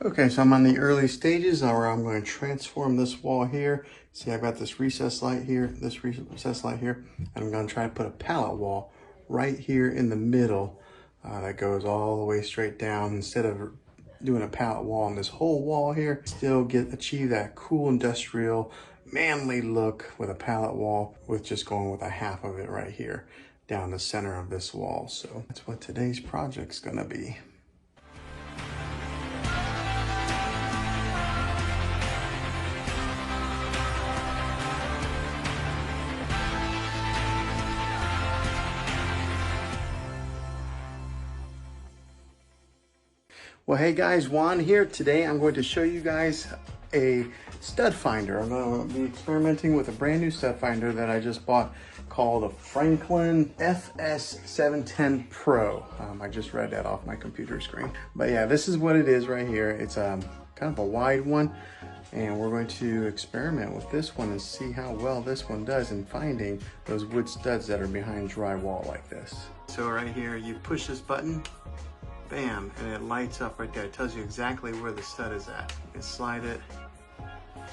Okay, so I'm on the early stages where I'm going to transform this wall here. See, I've got this recessed light here, this recessed light here, and I'm going to try to put a pallet wall right here in the middle that goes all the way straight down. Instead of doing a pallet wall on this whole wall here, still achieve that cool industrial manly look with a pallet wall with just going with a half of it right here down the center of this wall. So that's what today's project's going to be. Well, hey guys, Juan here. Today I'm going to show you guys a stud finder. I'm going to be experimenting with a brand new stud finder that I just bought called a Franklin FS710 Pro. I just read that off my computer screen. But yeah, this is what it is right here. It's kind of a wide one, and we're going to experiment with this one and see how well this one does in finding those wood studs that are behind drywall like this. So right here, you push this button, bam, and it lights up right there. It tells you exactly where the stud is at. You can slide it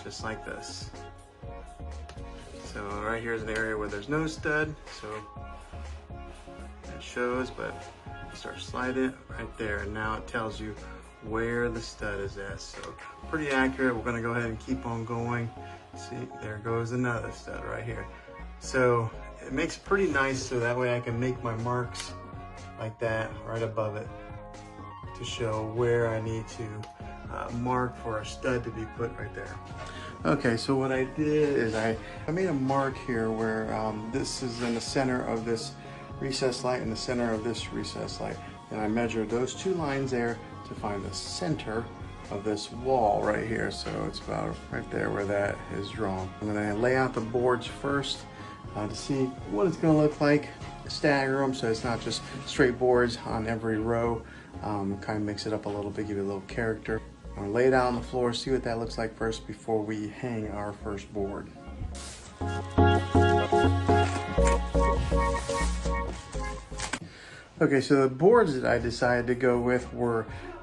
just like this. So right here is an area where there's no stud, so it shows, but you start sliding it right there, and now it tells you where the stud is at. So pretty accurate. We're gonna go ahead and keep on going. See, there goes another stud right here. So it makes it pretty nice, so that way I can make my marks like that right above it to show where I need to mark for a stud to be put right there. Okay, so what I did is I made a mark here where this is in the center of this recessed light and the center of this recessed light. And I measured those two lines there to find the center of this wall right here. So it's about right there where that is drawn. I'm gonna lay out the boards first to see what it's gonna look like, stagger them so it's not just straight boards on every row. Kind of mix it up a little bit, give it a little character. I'm gonna lay it out on the floor, see what that looks like first before we hang our first board. Okay, so the boards that I decided to go with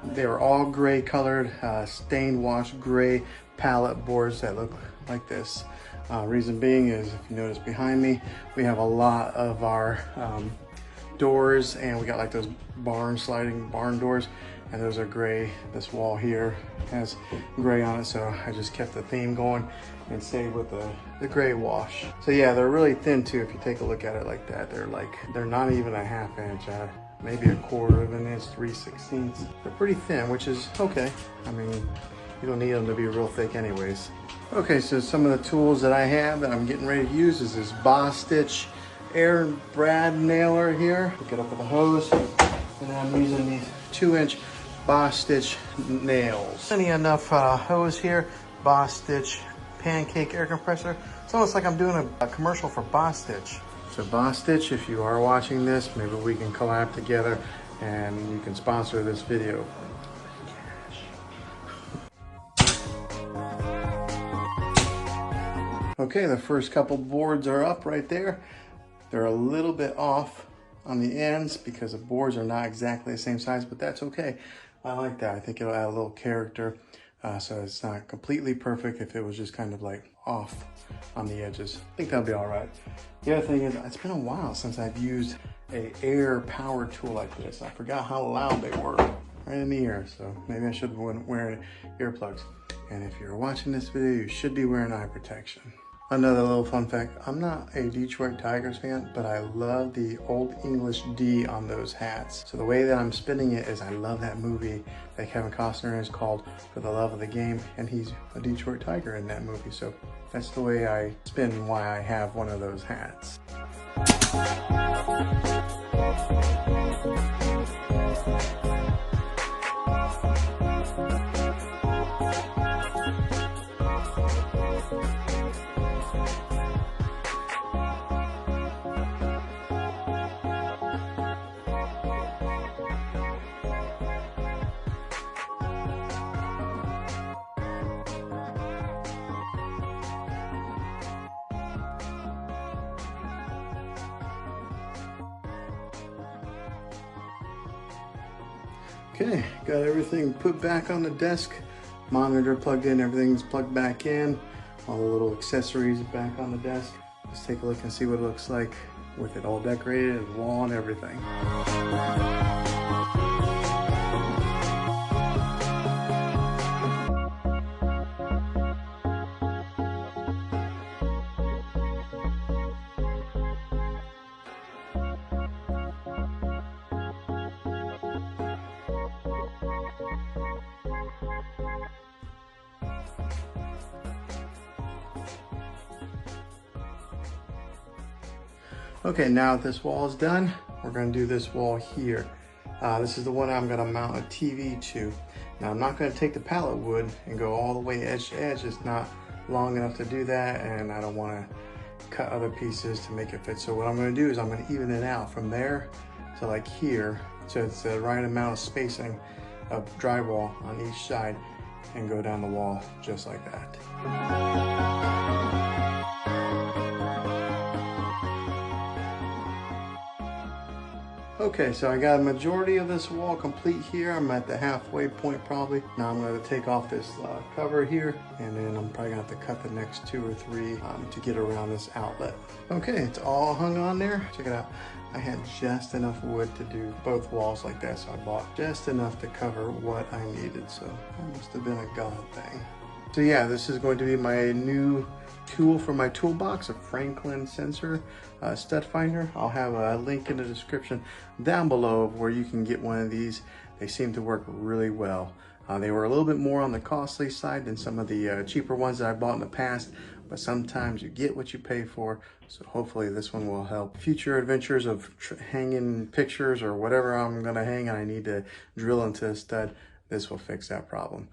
they were all gray colored, stained wash gray pallet boards that look like this. Reason being is, if you notice behind me, we have a lot of our doors, and we got like those sliding barn doors, and those are gray. This wall here has gray on it, so I just kept the theme going and stayed with the gray wash. So yeah, they're really thin too. If you take a look at it like that, they're not even a ½ inch, maybe a quarter of an inch, 3/16. They're pretty thin, which is okay. I mean, you don't need them to be real thick anyways. Okay, so some of the tools that I have that I'm getting ready to use is this Boss Stitch air brad nailer here. Pick it up with a hose, and then I'm using these 2-inch Boss Stitch nails. Plenty enough hose here. Boss Stitch pancake air compressor. It's almost like I'm doing a commercial for Boss Stitch. So Boss Stitch, if you are watching this, maybe we can collab together and you can sponsor this video. Okay, the first couple boards are up right there. They're a little bit off on the ends because the boards are not exactly the same size, but that's okay. I like that. I think it'll add a little character. So it's not completely perfect if it was just kind of like off on the edges. I think that'll be all right. The other thing is, it's been a while since I've used a air power tool like this. I forgot how loud they were right in the ear. So maybe I should have been wearing earplugs. And if you're watching this video, you should be wearing eye protection. Another little fun fact, I'm not a Detroit Tigers fan, but I love the Old English D on those hats. So the way that I'm spinning it is I love that movie that Kevin Costner is called For the Love of the Game, and he's a Detroit Tiger in that movie. So that's the way I spin why I have one of those hats. Okay, got everything put back on the desk. Monitor plugged in, everything's plugged back in. All the little accessories back on the desk. Let's take a look and see what it looks like with it all decorated, and wall and everything. Okay, now that this wall is done, we're gonna do this wall here. This is the one I'm gonna mount a TV to. Now I'm not gonna take the pallet wood and go all the way edge to edge. It's not long enough to do that, and I don't wanna cut other pieces to make it fit. So what I'm gonna do is I'm gonna even it out from there to like here. So it's the right amount of spacing of drywall on each side and go down the wall just like that. Okay, so I got a majority of this wall complete here. I'm at the halfway point probably. Now I'm going to take off this cover here, and then I'm probably going to have to cut the next 2 or 3 to get around this outlet. Okay, it's all hung on there. Check it out. I had just enough wood to do both walls like that, so I bought just enough to cover what I needed. So that must have been a God thing. So yeah, this is going to be my new tool for my toolbox, a Franklin sensor stud finder. I'll have a link in the description down below where you can get one of these. They seem to work really well. They were a little bit more on the costly side than some of the cheaper ones that I bought in the past, but sometimes you get what you pay for. So hopefully this one will help future adventures of hanging pictures or whatever I'm gonna hang and I need to drill into a stud. This will fix that problem.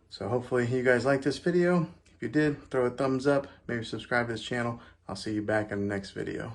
So hopefully you guys liked this video. If you did, throw a thumbs up, maybe subscribe to this channel. I'll see you back in the next video.